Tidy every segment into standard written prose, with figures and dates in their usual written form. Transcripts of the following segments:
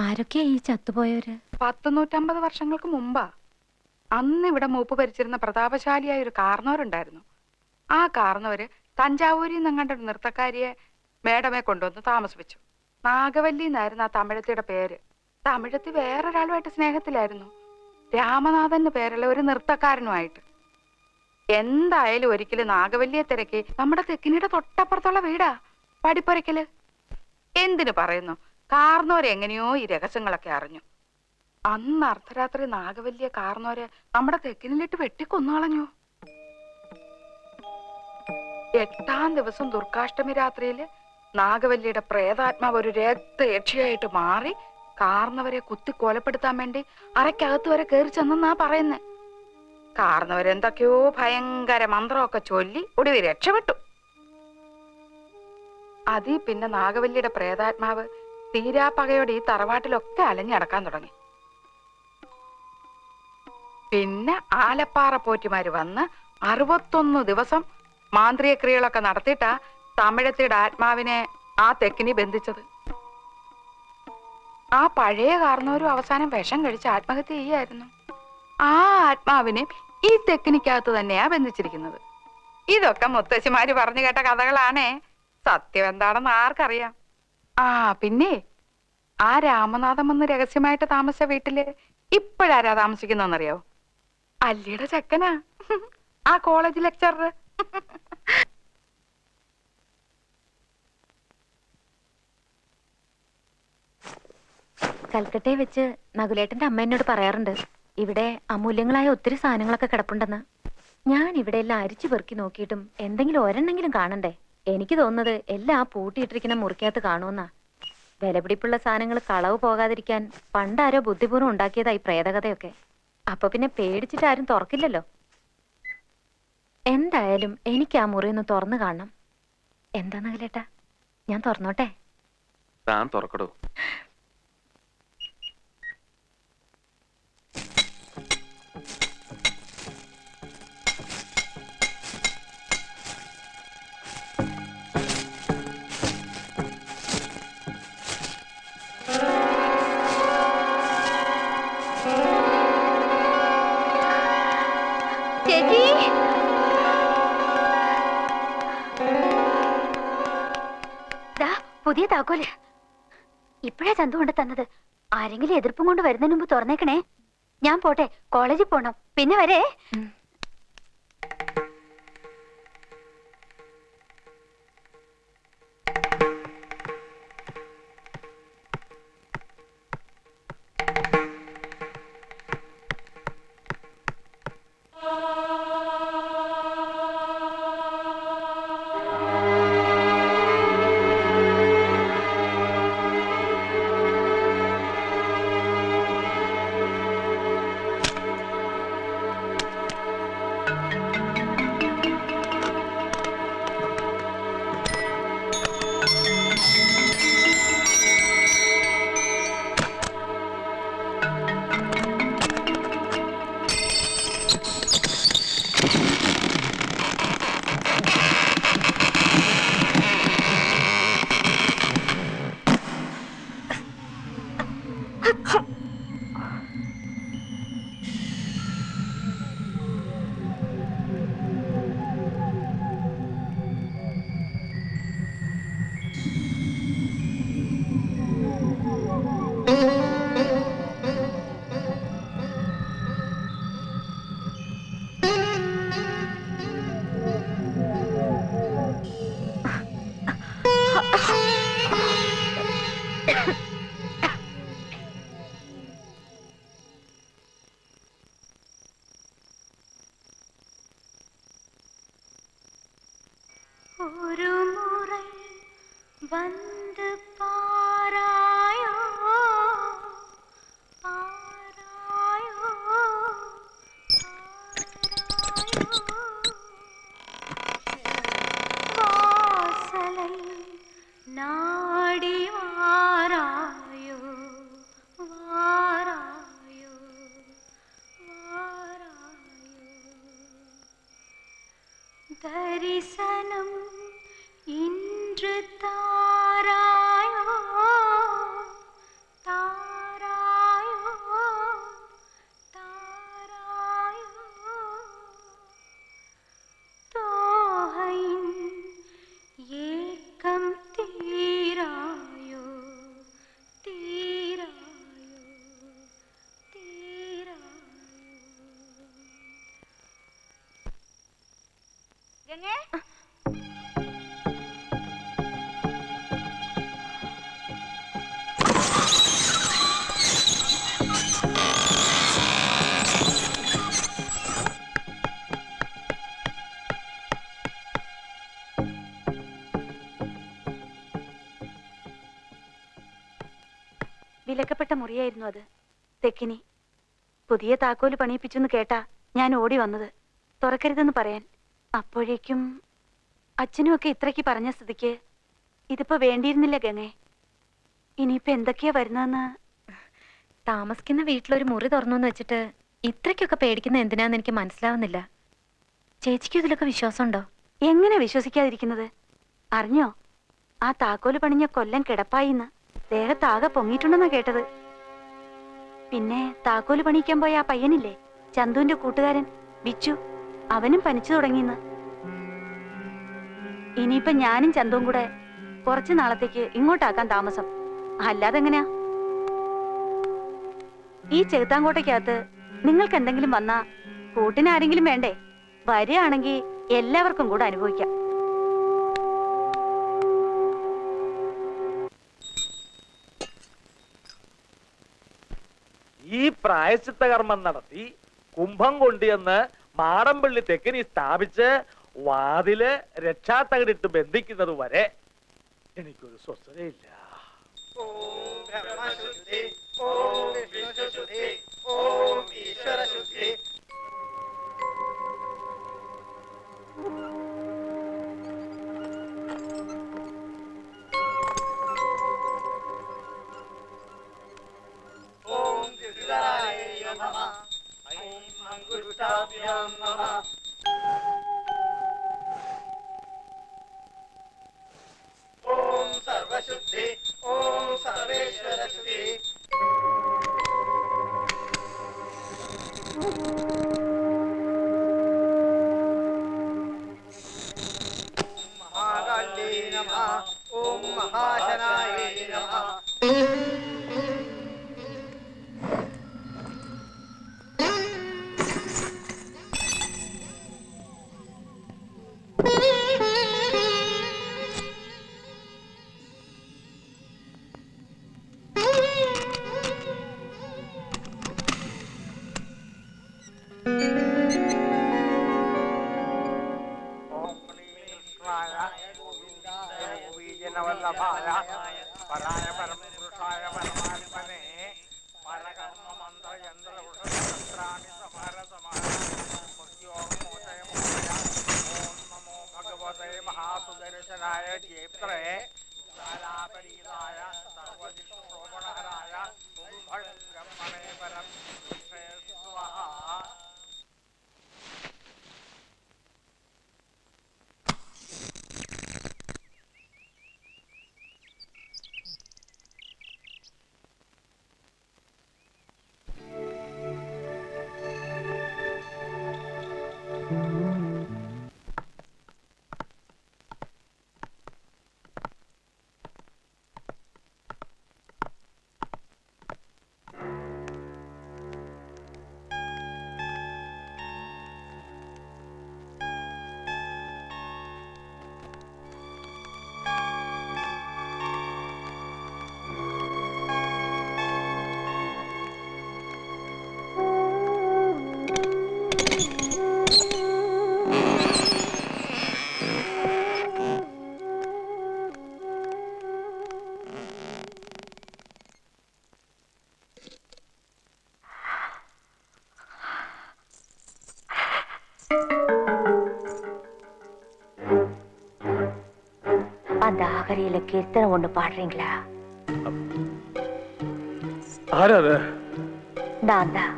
ആരൊക്കെയാ ഈ ചത്തുപോയവര്? 150 വർഷങ്ങൾക്ക് മുമ്പാ. അന്ന് ഇവിടെ മൂപ്പ് ഭരിച്ചിരുന്ന പ്രതാപശാലിയായ ഒരു കാർന്നവരുണ്ടായിരുന്നു. ആ കാർന്നവര് തഞ്ചാവൂരിൽ നിന്നങ്ങാണ്ട് ഒരു നൃത്തക്കാരിയെ മേഡമെ കൊണ്ടുവന്ന് താമസിപ്പിച്ചു. നാഗവല്ലി എന്നായിരുന്നു ആ തമിഴത്തിയുടെ പേര്. തമിഴത്തി വേറൊരാളുമായിട്ട് സ്നേഹത്തിലായിരുന്നു. രാമനാഥന്റെ പേരുള്ള ഒരു നൃത്തക്കാരനുമായിട്ട്. എന്തായാലും ഒരിക്കലും നാഗവല്ലിയെ തിരക്കി നമ്മുടെ തെക്കിനിയുടെ തൊട്ടപ്പുറത്തുള്ള വീടാ പടിപ്പുരയ്ക്കല്. എന്തിനു പറയുന്നു, കാർന്നോര് എങ്ങനെയോ ഈ രഹസ്യങ്ങളൊക്കെ അറിഞ്ഞു. അന്ന് അർദ്ധരാത്രി നാഗവല്ലിയെ കാർന്നോര് നമ്മുടെ തെക്കിനിലിട്ട് വെട്ടിക്കൊന്നുകളഞ്ഞു. 8ാം ദിവസം ദുർഗാഷ്ടമി രാത്രിയില് നാഗവല്ലിയുടെ പ്രേതാത്മാവ് ഒരു രക്തയക്ഷിയായിട്ട് മാറി കാർന്നവരെ കുത്തി കൊലപ്പെടുത്താൻ വേണ്ടി അരക്കകത്ത് വരെ കയറി ചെന്നാ പറയുന്നേ. കാർന്നവരെന്തൊക്കെയോ ഭയങ്കര മന്ത്രമൊക്കെ ചൊല്ലി ഒടുവിൽ രക്ഷപ്പെട്ടു. അതീ പിന്നെ നാഗവല്ലിയുടെ പ്രേതാത്മാവ് തീരാപ്പകയോടെ ഈ തറവാട്ടിലൊക്കെ അലഞ്ഞടക്കാൻ തുടങ്ങി. പിന്നെ ആലപ്പാറ പോറ്റിമാര് വന്ന് 61 ദിവസം മാന്ത്രിക ക്രിയകളൊക്കെ നടത്തിയിട്ടാ തമിഴത്തിയുടെ ആത്മാവിനെ ആ തെക്കിനി ബന്ധിച്ചത്. ആ പഴയ കാർന്നവരും അവസാനം വിഷം കഴിച്ച് ആത്മഹത്യ ചെയ്യായിരുന്നു. ആ ആത്മാവിനെ ഈ തെക്കിനിക്കകത്ത് തന്നെയാ ബന്ധിച്ചിരിക്കുന്നത്. ഇതൊക്കെ മുത്തശ്ശിമാര് പറഞ്ഞു കേട്ട കഥകളാണേ. സത്യം എന്താണെന്ന് ആർക്കറിയാം. ആ പിന്നെ ആ രാമനാഥം വന്ന് രഹസ്യമായിട്ട് താമസിച്ച വീട്ടില് ഇപ്പോഴാരാ താമസിക്കുന്നറിയോ? അല്ലിയുടെ ചെക്കനാ, ആ കോളേജ് ലെക്ചറർ. കൽക്കട്ടയെ വെച്ച് നകുലേട്ടന്റെ അമ്മ എന്നോട് പറയാറുണ്ട്, ഇവിടെ അമൂല്യങ്ങളായ ഒത്തിരി സാധനങ്ങളൊക്കെ കിടപ്പുണ്ടെന്ന്. ഞാൻ ഇവിടെ എല്ലാം അരിച്ചു പെറുക്കി നോക്കിയിട്ടും എന്തെങ്കിലും ഒരെണ്ണെങ്കിലും കാണണ്ടേ? എനിക്ക് തോന്നുന്നത് എല്ലാം പൂട്ടിയിട്ടിരിക്കുന്ന മുറിക്കകത്ത് കാണുമെന്നാ. വിലപിടിപ്പുള്ള സാധനങ്ങൾ കളവ് പോകാതിരിക്കാൻ പണ്ടാരോ ബുദ്ധിപൂർവ്വം ഉണ്ടാക്കിയതായി പ്രേതകഥയൊക്കെ. അപ്പൊ പിന്നെ പേടിച്ചിട്ട് ആരും തുറക്കില്ലല്ലോ. എന്തായാലും എനിക്ക് ആ മുറി ഒന്ന് തുറന്നു കാണണം. എന്താ നകുലേട്ടാ, ഞാൻ തുറന്നോട്ടെ? താൻ തുറക്കടോ. പുതിയ താക്കോല് ഇപ്പഴാ ചന്തു കൊണ്ട് തന്നത്. ആരെങ്കിലും എതിർപ്പും കൊണ്ട് വരുന്നതിന് മുമ്പ് തുറന്നേക്കണേ. ഞാൻ പോട്ടെ, കോളേജിൽ പോണം. പിന്നെ വരേ. ஒரு முறை வந்து பாராயோ വിലക്കപ്പെട്ട മുറിയായിരുന്നു അത്. തെക്കിനി പുതിയ താക്കോല് പണിയിപ്പിച്ചെന്ന് കേട്ടാ ഞാൻ ഓടി വന്നത്, തുറക്കരുതെന്ന് പറയാൻ. അപ്പോഴേക്കും അച്ഛനുമൊക്കെ ഇത്രയ്ക്ക് പറഞ്ഞ സ്ഥിതിക്ക് ഇതിപ്പോ വേണ്ടിയിരുന്നില്ല ഗംഗേ. ഇനിയിപ്പോ എന്തൊക്കെയാ വരുന്നതെന്ന്. താമസിക്കുന്ന വീട്ടിലൊരു മുറി തുറന്നു വെച്ചിട്ട് ഇത്രയ്ക്കൊക്കെ പേടിക്കുന്ന എന്തിനാന്ന് എനിക്ക് മനസ്സിലാവുന്നില്ല. ചേച്ചിക്ക് ഇതിലൊക്കെ വിശ്വാസമുണ്ടോ? എങ്ങനെ വിശ്വസിക്കാതിരിക്കുന്നത്? അറിഞ്ഞോ, ആ താക്കോല് പണിഞ്ഞ കൊല്ലം കിടപ്പായിന്ന് ദേഹത്താകെ പൊങ്ങിയിട്ടുണ്ടെന്നാ കേട്ടത്. പിന്നെ താക്കോല് പണിയിക്കാൻ പോയ ആ പയ്യനില്ലേ, ചന്തുവിന്റെ കൂട്ടുകാരൻ ബിച്ചു, അവനും പനിച്ചു തുടങ്ങിന്ന്. ഇനിയിപ്പൊ ഞാനും ചന്തുവും കൂടെ കുറച്ചു നാളത്തേക്ക് ഇങ്ങോട്ടാക്കാൻ താമസം. അല്ലാതെങ്ങനെയാ? ഈ ചെകുത്താങ്കോട്ടയ്ക്കകത്ത് നിങ്ങൾക്ക് എന്തെങ്കിലും വന്നാ കൂട്ടിനാരെങ്കിലും വേണ്ടേ? വരികയാണെങ്കിൽ എല്ലാവർക്കും കൂടെ അനുഭവിക്കാം. ഈ പ്രായശ്ചിത്ത കർമ്മം നടത്തി കുംഭം കൊണ്ടുവന്ന് മാടമ്പള്ളി തെക്കിനി സ്ഥാപിച്ച് വാതില് രക്ഷാത്തകടിട്ട് ബന്ധിക്കുന്നത് വരെ എനിക്കൊരു സ്വസ്ഥതയില്ല. அந்த ஆகரியில கீர்த்தனை ஒண்ணு பாடுறீங்களா? ആരാത്? நான் தான்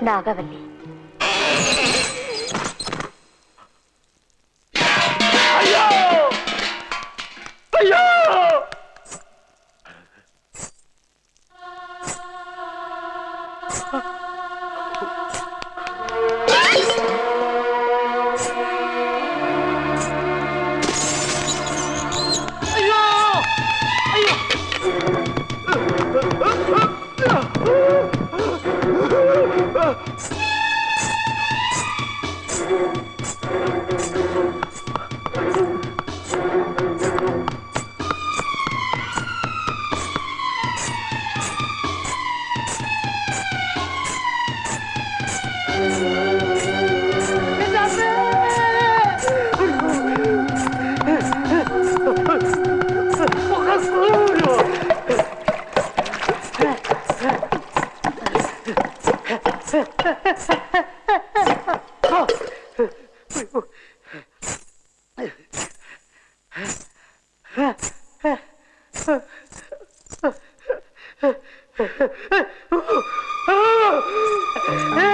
நாகவல்லி. അയ്യോ അയ്യോ Ah!